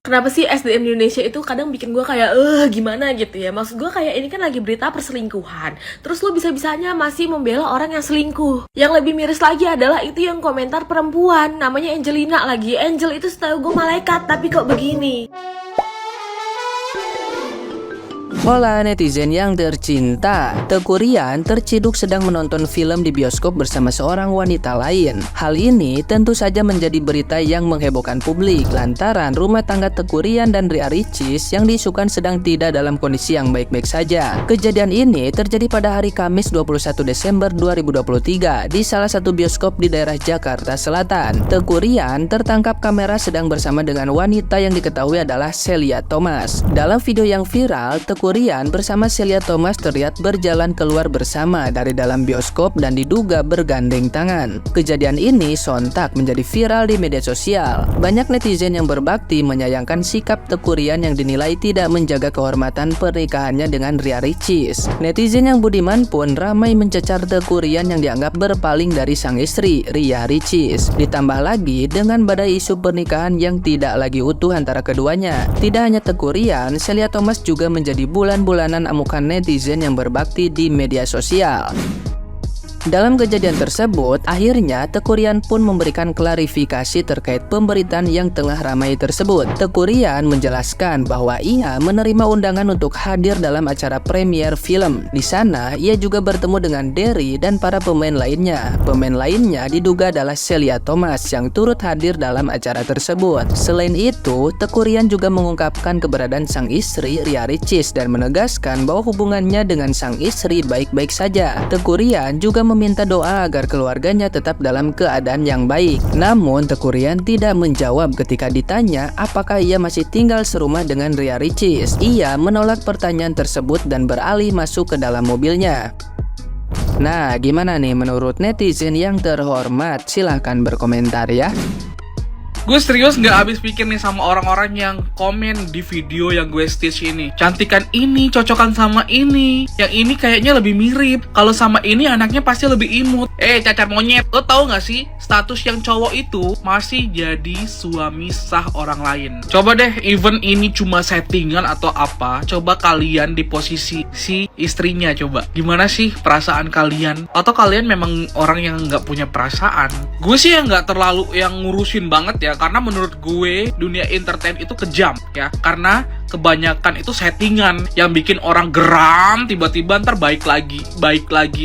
Kenapa sih SDM di Indonesia itu kadang bikin gue kayak gimana gitu ya. Maksud gue kayak ini kan lagi berita perselingkuhan, terus lo bisa-bisanya masih membela orang yang selingkuh. Yang lebih miris lagi adalah itu yang komentar perempuan, namanya Angelina lagi. Angel itu setahu gue malaikat, tapi kok begini. Hola netizen yang tercinta, Teuku Ryan terciduk sedang menonton film di bioskop bersama seorang wanita lain. Hal ini tentu saja menjadi berita yang menghebohkan publik lantaran rumah tangga Teuku Ryan dan Ria Ricis yang diisukan sedang tidak dalam kondisi yang baik-baik saja. Kejadian ini terjadi pada hari Kamis 21 Desember 2023 di salah satu bioskop di daerah Jakarta Selatan. Teuku Ryan tertangkap kamera sedang bersama dengan wanita yang diketahui adalah Celia Thomas. Dalam video yang viral, Teuku Ryan bersama Celia Thomas terlihat berjalan keluar bersama dari dalam bioskop dan diduga bergandeng tangan. Kejadian ini sontak menjadi viral di media sosial. Banyak netizen yang berbakti menyayangkan sikap Teuku Ryan yang dinilai tidak menjaga kehormatan pernikahannya dengan Ria Ricis. Netizen yang budiman pun ramai mencecar Teuku Ryan yang dianggap berpaling dari sang istri, Ria Ricis. Ditambah lagi dengan badai isu pernikahan yang tidak lagi utuh antara keduanya. Tidak hanya Teuku Ryan, Celia Thomas juga menjadi bulan-bulanan amukan netizen yang berbakti di media sosial. Dalam kejadian tersebut, akhirnya Teuku Ryan pun memberikan klarifikasi terkait pemberitaan yang tengah ramai tersebut. Teuku Ryan menjelaskan bahwa ia menerima undangan untuk hadir dalam acara premier film. Di sana, ia juga bertemu dengan Derry dan para pemain lainnya. Pemain lainnya diduga adalah Celia Thomas yang turut hadir dalam acara tersebut. Selain itu, Teuku Ryan juga mengungkapkan keberadaan sang istri Ria Ricis dan menegaskan bahwa hubungannya dengan sang istri baik-baik saja. Teuku Ryan juga meminta doa agar keluarganya tetap dalam keadaan yang baik. Namun Teuku Ryan tidak menjawab ketika ditanya apakah ia masih tinggal serumah dengan Ria Ricis. Ia menolak pertanyaan tersebut dan beralih masuk ke dalam mobilnya. Nah, gimana nih menurut netizen yang terhormat? Silahkan berkomentar ya. Gue serius gak habis pikir nih sama orang-orang yang komen di video yang gue stitch ini. Cantikan ini, cocokan sama ini. Yang ini kayaknya lebih mirip. Kalau sama ini anaknya pasti lebih imut. Cacar monyet, lo tau gak sih? Status yang cowok itu masih jadi suami sah orang lain. Coba deh, even ini cuma settingan atau apa, coba kalian di posisi si istrinya coba. Gimana sih perasaan kalian? Atau kalian memang orang yang gak punya perasaan? Gue sih yang gak terlalu yang ngurusin banget ya. Karena menurut gue dunia entertain itu kejam ya. Karena kebanyakan itu settingan yang bikin orang geram, tiba-tiba ntar baik lagi.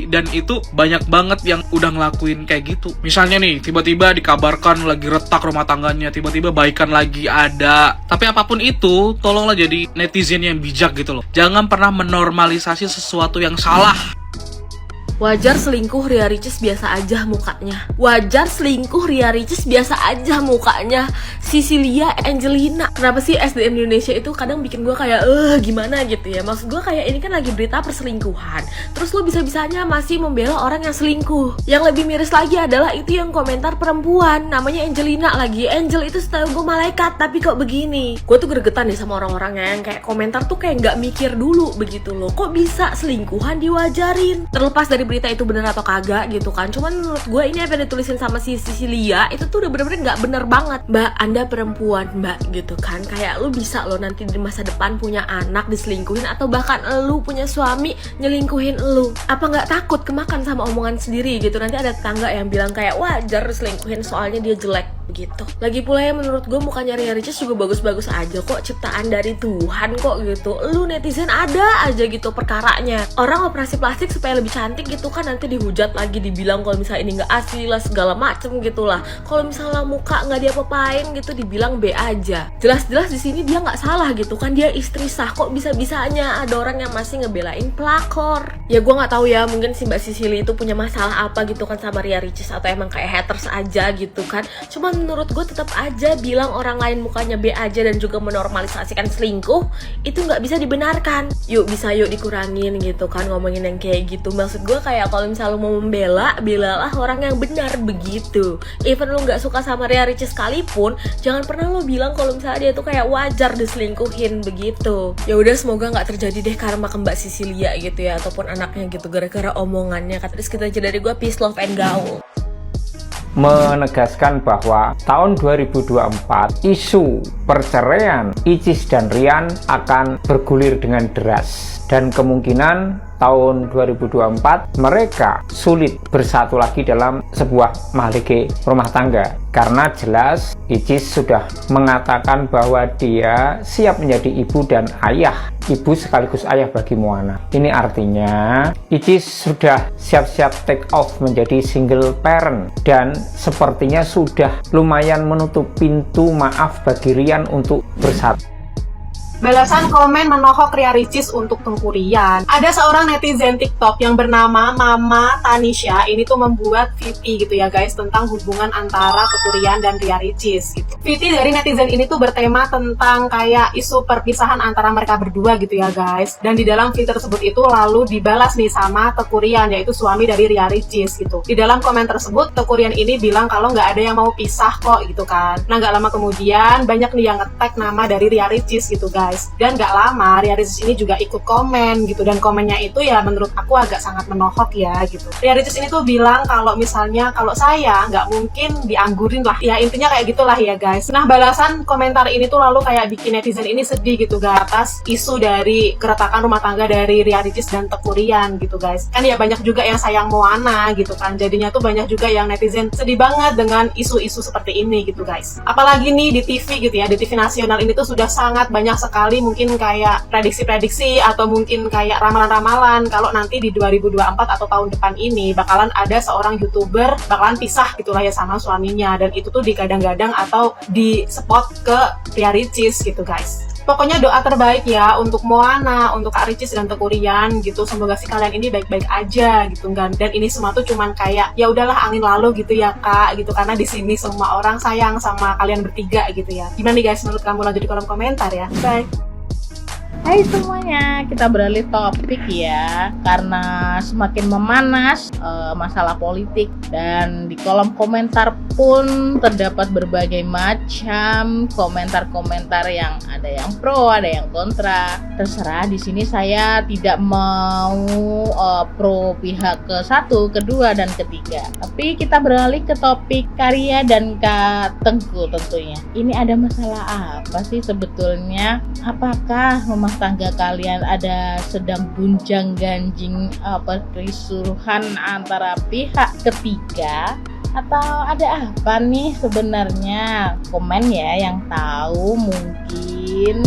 Dan itu banyak banget yang udah ngelakuin kayak gitu. Misalnya nih, tiba-tiba dikabarkan lagi retak rumah tangganya, tiba-tiba baikan lagi ada. Tapi apapun itu, tolonglah jadi netizen yang bijak gitu loh. Jangan pernah menormalisasi sesuatu yang salah. Wajar selingkuh Ria Ricis biasa aja mukanya. Wajar selingkuh Ria Ricis biasa aja mukanya. Cecilia Angelina. Kenapa sih SDM di Indonesia itu kadang bikin gue kayak gimana gitu ya. Maksud gue kayak ini kan lagi berita perselingkuhan, terus lo bisa-bisanya masih membela orang yang selingkuh. Yang lebih miris lagi adalah itu yang komentar perempuan, namanya Angelina lagi. Angel itu setahu gue malaikat, tapi kok begini. Gue tuh gregetan nih sama orang-orang yang kayak komentar tuh kayak gak mikir dulu begitu loh. Kok bisa selingkuhan diwajarin? Terlepas dari berita itu bener atau kagak gitu kan, cuman menurut gue ini apa yang ditulisin sama si Cecilia itu tuh udah bener-bener gak bener banget. Mbak, Anda perempuan mbak gitu kan, kayak lu bisa lo nanti di masa depan punya anak diselingkuhin, atau bahkan lu punya suami nyelingkuhin lu. Apa gak takut kemakan sama omongan sendiri gitu? Nanti ada tetangga yang bilang kayak wajar diselingkuhin soalnya dia jelek begitu. Lagi pula ya menurut gue mukanya Ria Ricis juga bagus-bagus aja kok, ciptaan dari Tuhan kok gitu. Lu netizen ada aja gitu perkaranya. Orang operasi plastik supaya lebih cantik gitu kan, nanti dihujat lagi, dibilang kalau misalnya ini nggak asli lah segala macem gitulah. Kalau misalnya muka nggak diapa-apain gitu dibilang B aja. Jelas-jelas di sini dia nggak salah gitu kan, dia istri sah. Kok bisa-bisanya ada orang yang masih ngebelain pelakor? Ya gue nggak tahu ya, mungkin si Mbak Sisili itu punya masalah apa gitu kan sama Ria Ricis, atau emang kayak haters aja gitu kan. Cuman menurut gue tetap aja bilang orang lain mukanya B aja dan juga menormalisasikan selingkuh itu nggak bisa dibenarkan. Yuk dikurangin gitu kan ngomongin yang kayak gitu. Maksud gue kayak kalau misalnya lu mau membela, belalah orang yang benar begitu. Even lu nggak suka sama Ria Ricis sekalipun, jangan pernah lu bilang kalau misalnya dia tuh kayak wajar diselingkuhin begitu. Ya udah, semoga nggak terjadi deh karma ke Mbak Sisilia gitu ya, ataupun anaknya gitu gara-gara omongannya. Kata kita aja dari gue, peace, love, and gaul. menegaskan bahwa tahun 2024 isu perceraian Icis dan Rian akan bergulir dengan deras, dan kemungkinan tahun 2024 mereka sulit bersatu lagi dalam sebuah mahlike rumah tangga, karena jelas Icis sudah mengatakan bahwa dia siap menjadi ibu dan ayah, ibu sekaligus ayah bagi Moana. Ini artinya Icis sudah siap-siap take off menjadi single parent, dan sepertinya sudah lumayan menutup pintu maaf bagi Rian untuk bersatu. Balasan komen menohok Ria Ricis untuk Teuku Ryan. Ada seorang netizen TikTok yang bernama Mama Tanisha, ini tuh membuat VT gitu ya guys, tentang hubungan antara Teuku Ryan dan Ria Ricis gitu. VT dari netizen ini tuh bertema tentang kayak isu perpisahan antara mereka berdua gitu ya guys. Dan di dalam VT tersebut itu lalu dibalas nih sama Teuku Ryan, yaitu suami dari Ria Ricis gitu. Di dalam komen tersebut Teuku Ryan ini bilang kalau nggak ada yang mau pisah kok gitu kan. Nah, nggak lama kemudian banyak nih yang nge-tag nama dari Ria Ricis gitu guys. Dan gak lama Ria Ricis ini juga ikut komen gitu, dan komennya itu ya menurut aku agak sangat menohok ya gitu. Ria Ricis ini tuh bilang kalau misalnya kalau saya nggak mungkin dianggurin lah, ya intinya kayak gitulah ya guys. Nah, balasan komentar ini tuh lalu kayak bikin netizen ini sedih gitu guys, atas isu dari keretakan rumah tangga dari Ria Ricis dan Teuku Ryan gitu guys. Kan ya banyak juga yang sayang Moana gitu kan, jadinya tuh banyak juga yang netizen sedih banget dengan isu-isu seperti ini gitu guys. Apalagi nih di TV gitu ya, di TV nasional ini tuh sudah sangat banyak sekali mungkin kayak prediksi-prediksi atau mungkin kayak ramalan-ramalan kalau nanti di 2024 atau tahun depan ini bakalan ada seorang YouTuber bakalan pisah gitulah ya sama suaminya, dan itu tuh digadang-gadang atau di spot ke Ria Ricis gitu guys. Pokoknya doa terbaik ya untuk Moana, untuk Kak Ricis dan Teuku Ryan gitu. Semoga sih kalian ini baik-baik aja gitu kan. Dan ini semua tuh cuman kayak ya udahlah angin lalu gitu ya Kak gitu, karena di sini semua orang sayang sama kalian bertiga gitu ya. Gimana nih guys menurut kamu? Lanjut di kolom komentar ya. Bye. Hai semuanya, kita beralih topik ya, karena semakin memanas masalah politik, dan di kolom komentar pun terdapat berbagai macam komentar-komentar yang ada yang pro, ada yang kontra. Terserah, di sini saya tidak mau pro pihak ke satu, kedua, dan ketiga. Tapi kita beralih ke topik Karya dan Kak Tengku tentunya. Ini ada masalah apa sih sebetulnya? Apakah rumah tangga kalian ada sedang gunjang-ganjing perselingkuhan antara pihak ketiga, atau ada apa nih sebenarnya? Komen ya yang tahu mungkin.